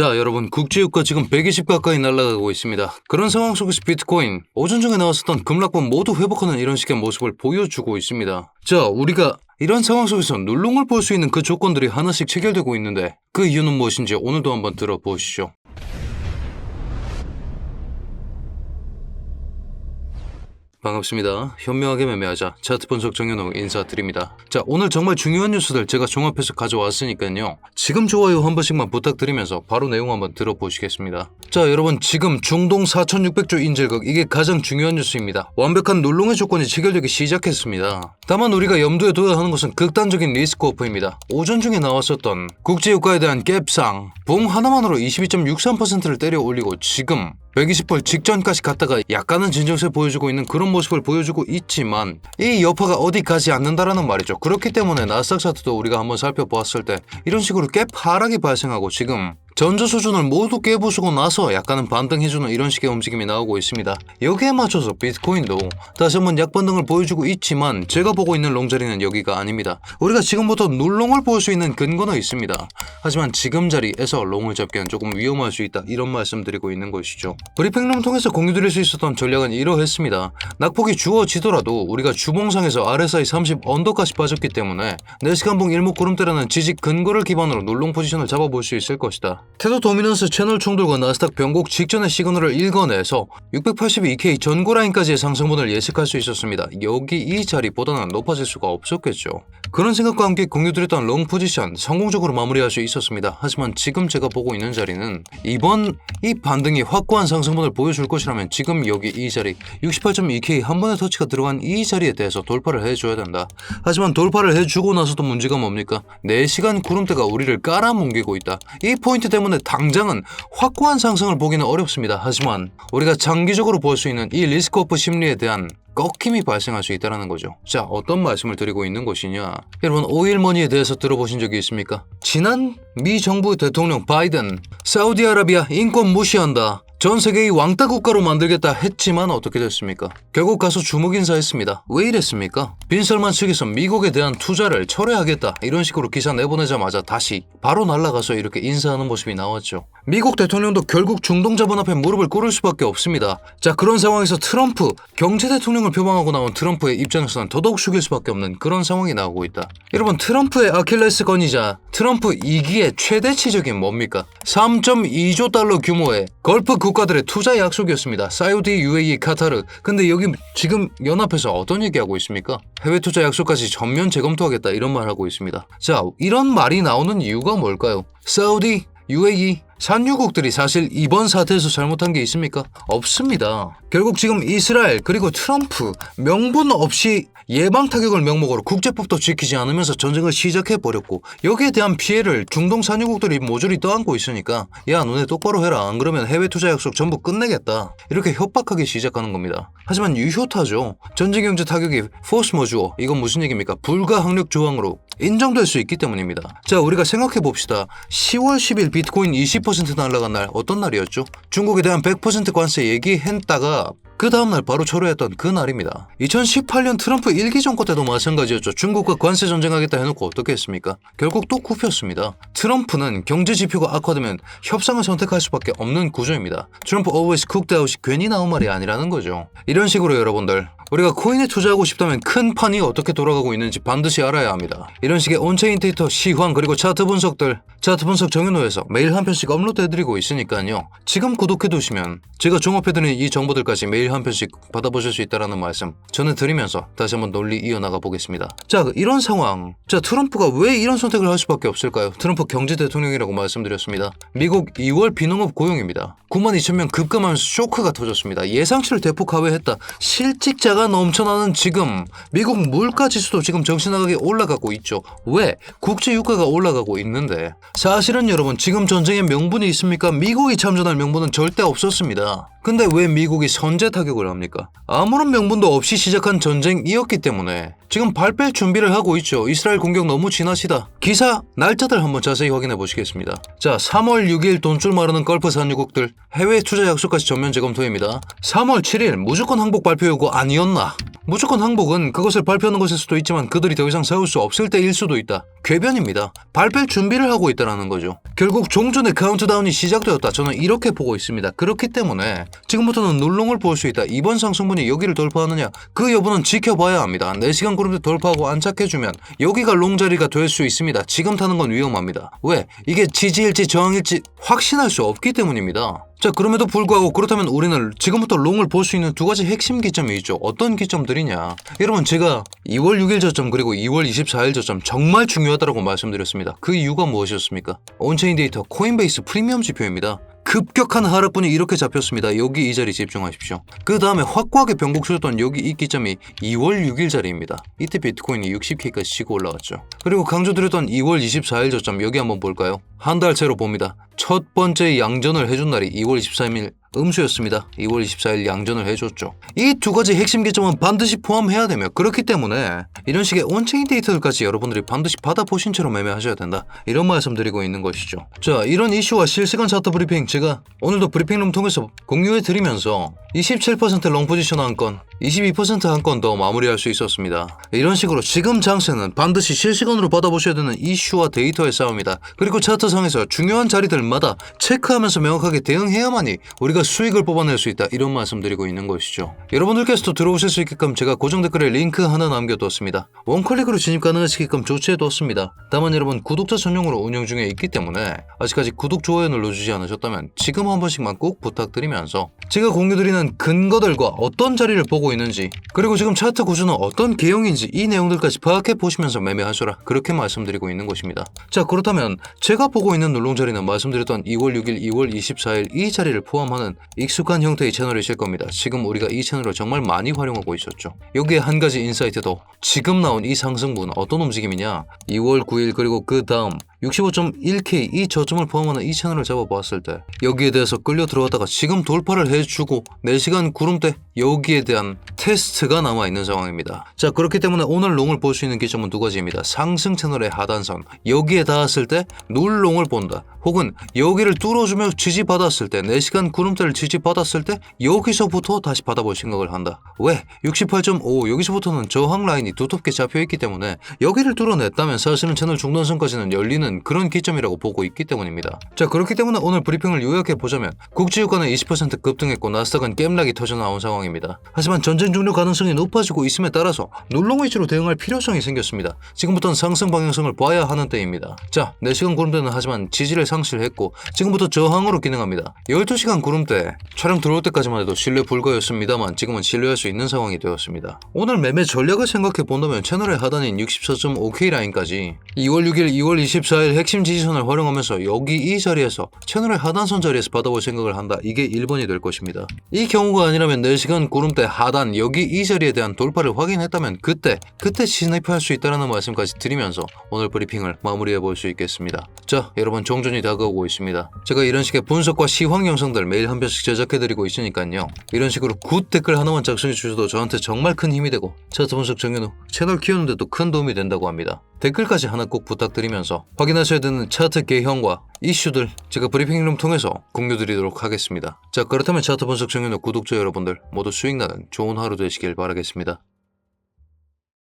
자, 여러분, 국제유가 지금 120 가까이 날아가고 있습니다. 그런 상황 속에서 비트코인, 오전 중에 나왔었던 급락분 모두 회복하는 이런 식의 모습을 보여주고 있습니다. 자, 우리가 이런 상황 속에서 눌롱을 볼 수 있는 그 조건들이 하나씩 체결되고 있는데 그 이유는 무엇인지 오늘도 한번 들어보시죠. 반갑습니다. 현명하게 매매하자 차트 분석 정현호 인사드립니다. 자, 오늘 정말 중요한 뉴스들 제가 종합해서 가져왔으니까요. 지금 좋아요 한 번씩만 부탁드리면서 바로 내용 한번 들어보시겠습니다. 자, 여러분, 지금 중동 4,600조 인질극, 이게 가장 중요한 뉴스입니다. 완벽한 눌롱의 조건이 체결되기 시작했습니다. 다만 우리가 염두에 둬야 하는 것은 극단적인 리스크 오프입니다. 오전 중에 나왔었던 국제유가에 대한 갭상, 붕 하나만으로 22.63%를 때려 올리고 지금 120불 직전까지 갔다가 약간은 진정세 보여주고 있는 그런 모습을 보여주고 있지만 이 여파가 어디 가지 않는다라는 말이죠. 그렇기 때문에 나스닥 차트도 우리가 한번 살펴보았을 때 이런 식으로 갭 하락이 발생하고 지금 전저 수준을 모두 깨부수고 나서 약간은 반등해주는 이런 식의 움직임이 나오고 있습니다. 여기에 맞춰서 비트코인도 다시 한번 약반등을 보여주고 있지만 제가 보고 있는 롱자리는 여기가 아닙니다. 우리가 지금부터 눌롱을 볼 수 있는 근거는 있습니다. 하지만 지금 자리에서 롱을 잡기는 조금 위험할 수 있다, 이런 말씀 드리고 있는 것이죠. 브리핑룸 통해서 공유드릴 수 있었던 전략은 이러했습니다. 낙폭이 주어지더라도 우리가 주봉상에서 RSI 30 언더까지 빠졌기 때문에 4시간봉 일목구름대라는 지지 근거를 기반으로 눌롱 포지션을 잡아볼 수 있을 것이다. 테더 도미넌스 채널 충돌과 나스닥 변곡 직전의 시그널을 읽어내서 682K 전고라인까지의 상승분을 예측할 수 있었습니다. 여기 이 자리보다는 높아질 수가 없었겠죠. 그런 생각과 함께 공유드렸던 롱 포지션 성공적으로 마무리할 수 있었습니다. 하지만 지금 제가 보고 있는 자리는 이번 이 반등이 확고한 상승분을 보여줄 것이라면 지금 여기 이 자리 68.2K 한 번의 터치가 들어간 이 자리에 대해서 돌파를 해줘야 된다. 하지만 돌파를 해주고 나서도 문제가 뭡니까? 4시간 구름대가 우리를 깔아뭉개고 있다. 이 포인트 때문에 당장은 확고한 상승을 보기는 어렵습니다. 하지만 우리가 장기적으로 볼 수 있는 이 리스크 오프 심리에 대한 꺾임이 발생할 수 있다는 거죠. 자, 어떤 말씀을 드리고 있는 것이냐. 여러분, 오일머니에 대해서 들어보신 적이 있습니까? 지난 미 정부 대통령 바이든, 사우디아라비아 인권 무시한다, 전 세계의 왕따 국가로 만들겠다 했지만 어떻게 됐습니까? 결국 가서 주목 인사했습니다. 왜 이랬습니까? 빈설만 측에서 미국에 대한 투자를 철회하겠다, 이런 식으로 기사 내보내자마자 다시 바로 날아가서 이렇게 인사하는 모습이 나왔죠. 미국 대통령도 결국 중동 자본 앞에 무릎을 꿇을 수밖에 없습니다. 자, 그런 상황에서 트럼프, 경제 대통령을 표방하고 나온 트럼프의 입장에서는 더더욱 숙일 수밖에 없는 그런 상황이 나오고 있다. 여러분, 트럼프의 아킬레스건이자 트럼프 2기의 최대치적인 뭡니까? 3.2조 달러 규모의 걸프 국가들의 투자 약속이었습니다. 사우디, UAE, 카타르. 근데 여기 지금 연합해서 어떤 얘기하고 있습니까? 해외 투자 약속까지 전면 재검토하겠다, 이런 말 하고 있습니다. 자, 이런 말이 나오는 이유가 뭘까요? 사우디, UAE, 산유국들이 사실 이번 사태에서 잘못한 게 있습니까? 없습니다. 결국 지금 이스라엘 그리고 트럼프 명분 없이 예방 타격을 명목으로 국제법도 지키지 않으면서 전쟁을 시작해버렸고 여기에 대한 피해를 중동 산유국들이 모조리 떠안고 있으니까 야, 너네 똑바로 해라, 안 그러면 해외 투자 약속 전부 끝내겠다, 이렇게 협박하기 시작하는 겁니다. 하지만 유효타죠. 전쟁경제 타격이 포스 머주어, 이건 무슨 얘기입니까? 불가항력 조항으로 인정될 수 있기 때문입니다. 자, 우리가 생각해봅시다. 10월 10일 비트코인 20% 날라간 날 어떤 날이었죠? 중국에 대한 100% 관세 얘기했다가 그 다음날 바로 철회했던 그 날입니다. 2018년 트럼프 1기 정권 때도 마찬가지였죠. 중국과 관세 전쟁하겠다 해놓고 어떻게 했습니까? 결국 또 굽혔습니다. 트럼프는 경제 지표가 악화되면 협상을 선택할 수밖에 없는 구조입니다. 트럼프 always cooked out이 괜히 나온 말이 아니라는 거죠. 이런 식으로 여러분들, 우리가 코인에 투자하고 싶다면 큰 판이 어떻게 돌아가고 있는지 반드시 알아야 합니다. 이런 식의 온체인 데이터, 시황, 그리고 차트 분석들, 차트 분석 정현호에서 매일 한 편씩 업로드해드리고 있으니까요. 지금 구독해두시면 제가 종합해드린 이 정보들까지 매일 한 편씩 받아보실 수 있다는 말씀 저는 드리면서 다시 한번 논리 이어나가 보겠습니다. 자, 이런 상황. 자, 트럼프가 왜 이런 선택을 할 수밖에 없을까요? 트럼프 경제 대통령이라고 말씀드렸습니다. 미국 2월 비농업 고용입니다. 92,000명 급감하면서 쇼크가 터졌습니다. 예상치를 대폭 하회했다. 실직자가 넘쳐나는 지금 미국 물가 지수도 지금 정신나가게 올라가고 있죠. 왜? 국제 유가가 올라가고 있는데 사실은 여러분, 지금 전쟁에 명분이 있습니까? 미국이 참전할 명분은 절대 없었습니다. 근데 왜 미국이 선제 타격을 합니까? 아무런 명분도 없이 시작한 전쟁이었기 때문에 지금 발뺄 준비를 하고 있죠. 이스라엘 공격 너무 지나치다. 기사 날짜들 한번 자세히 확인해 보시겠습니다. 자, 3월 6일 돈줄 마르는 걸프 산유국들 해외 투자 약속까지 전면 재검토입니다. 3월 7일 무조건 항복 발표 요구 아니었나? 무조건 항복은 그것을 발표하는 것일 수도 있지만 그들이 더 이상 세울 수 없을 때일 수도 있다. 궤변입니다. 발뺄 준비를 하고 있다는 거죠. 결국 종전의 카운트다운이 시작되었다. 저는 이렇게 보고 있습니다. 그렇기 때문에 지금부터는 눌롱을 볼 수 있다. 이번 상승분이 여기를 돌파하느냐 그 여부는 지켜봐야 합니다. 4시간 구름대 돌파하고 안착해주면 여기가 롱자리가 될 수 있습니다. 지금 타는 건 위험합니다. 왜? 이게 지지일지 저항일지 확신할 수 없기 때문입니다. 자, 그럼에도 불구하고 그렇다면 우리는 지금부터 롱을 볼 수 있는 두 가지 핵심 기점이 있죠. 어떤 기점들이냐? 여러분, 제가 2월 6일 저점 그리고 2월 24일 저점 정말 중요하다고 말씀드렸습니다. 그 이유가 무엇이었습니까? 온체인 데이터 코인베이스 프리미엄 지표입니다. 급격한 하락분이 이렇게 잡혔습니다. 여기 이 자리 집중하십시오. 그 다음에 확고하게 변곡 주었던 여기 이 기점이 2월 6일 자리입니다. 이때 비트코인이 60K까지 치고 올라갔죠. 그리고 강조드렸던 2월 24일 저점 여기 한번 볼까요? 한 달째로 봅니다. 첫 번째 양전을 해준 날이 2월 23일 음수였습니다. 2월 24일 양전을 해줬죠. 이 두 가지 핵심 기점은 반드시 포함해야 되며 그렇기 때문에 이런 식의 온체인 데이터들까지 여러분들이 반드시 받아보신 채로 매매하셔야 된다. 이런 말씀드리고 있는 것이죠. 자, 이런 이슈와 실시간 차트 브리핑 제가 오늘도 브리핑룸 통해서 공유해드리면서 27% 롱 포지션 한 건, 22% 한 건 더 마무리할 수 있었습니다. 이런 식으로 지금 장세는 반드시 실시간으로 받아보셔야 되는 이슈와 데이터의 싸움이다. 그리고 차트상에서 중요한 자리들마다 체크하면서 명확하게 대응해야만이 우리가 수익을 뽑아낼 수 있다. 이런 말씀드리고 있는 것이죠. 여러분들께서도 들어오실 수 있게끔 제가 고정 댓글에 링크 하나 남겨두었습니다. 원클릭으로 진입 가능하시게끔 조치해두었습니다. 다만 여러분 구독자 전용으로 운영 중에 있기 때문에 아직까지 구독, 좋아요 눌러주지 않으셨다면 지금 한 번씩만 꼭 부탁드리면서 제가 공유드리는 근거들과 어떤 자리를 보고 있는지 그리고 지금 차트 구조는 어떤 개형인지 이 내용들까지 파악해 보시면서 매매하셔라. 그렇게 말씀드리고 있는 것입니다. 자, 그렇다면 제가 보고 있는 눌롱 자리는 말씀드렸던 2월 6일, 2월 24일 이 자리를 포함하는 익숙한 형태의 채널이실 겁니다. 지금 우리가 이 채널을 정말 많이 활용하고 있었죠. 여기에 한 가지 인사이트도 지금 나온 이 상승분은 어떤 움직임이냐 2월 9일 그리고 그 다음 65.1K 이 저점을 포함하는 이 채널을 잡아봤을 때 여기에 대해서 끌려 들어왔다가 지금 돌파를 해주고 4시간 구름대 여기에 대한 테스트가 남아있는 상황입니다. 자, 그렇기 때문에 오늘 롱을 볼 수 있는 기점은 두 가지입니다. 상승 채널의 하단선 여기에 닿았을 때 눌롱을 본다. 혹은 여기를 뚫어주며 지지받았을 때 4시간 구름대를 지지받았을 때 여기서부터 다시 받아볼 생각을 한다. 왜? 68.5 여기서부터는 저항 라인이 두텁게 잡혀있기 때문에 여기를 뚫어냈다면 사실은 채널 중단선까지는 열리는 그런 기점이라고 보고 있기 때문입니다. 자, 그렇기 때문에 오늘 브리핑을 요약해보자면 국제유가는 20% 급등했고 나스닥은 깸락이 터져나온 상황입니다. 하지만 전쟁 종료 가능성이 높아지고 있음에 따라서 눌롱 위주로 대응할 필요성이 생겼습니다. 지금부터는 상승 방향성을 봐야 하는 때입니다. 자, 4시간 구름대는 하지만 지지를 상실했고 지금부터 저항으로 기능합니다. 12시간 구름대 촬영 들어올 때까지만 해도 신뢰 불가였습니다만 지금은 신뢰할 수 있는 상황이 되었습니다. 오늘 매매 전략을 생각해 본다면 채널의 하단인 64.5K 라인까지 2월 6일, 2월 24일 핵심 지지선을 활용하면서 여기 이 자리에서 채널의 하단선 자리에서 받아볼 생각을 한다. 이게 1번이 될 것입니다. 이 경우가 아니라면 4시간 구름대 하단 여기 이 자리에 대한 돌파를 확인했다면 그때 진입할 수 있다는 말씀까지 드리면서 오늘 브리핑을 마무리해 볼 수 있겠습니다. 자, 여러분 종전이 다가오고 있습니다. 제가 이런 식의 분석과 시황 영상들 매일 한 편씩 제작해드리고 있으니까요. 이런 식으로 굿 댓글 하나만 작성해 주셔도 저한테 정말 큰 힘이 되고 차트 분석 정연우 채널 키우는데도 큰 도움이 된다고 합니다. 댓글까지 하나 꼭 부탁드리면서 확인하셔야 되는 차트 개형과 이슈들 제가 브리핑룸 통해서 공유드리도록 하겠습니다. 자, 그렇다면 차트 분석 정연우 구독자 여러분들 모두 수익나는 좋은 하루 되시길 바라겠습니다.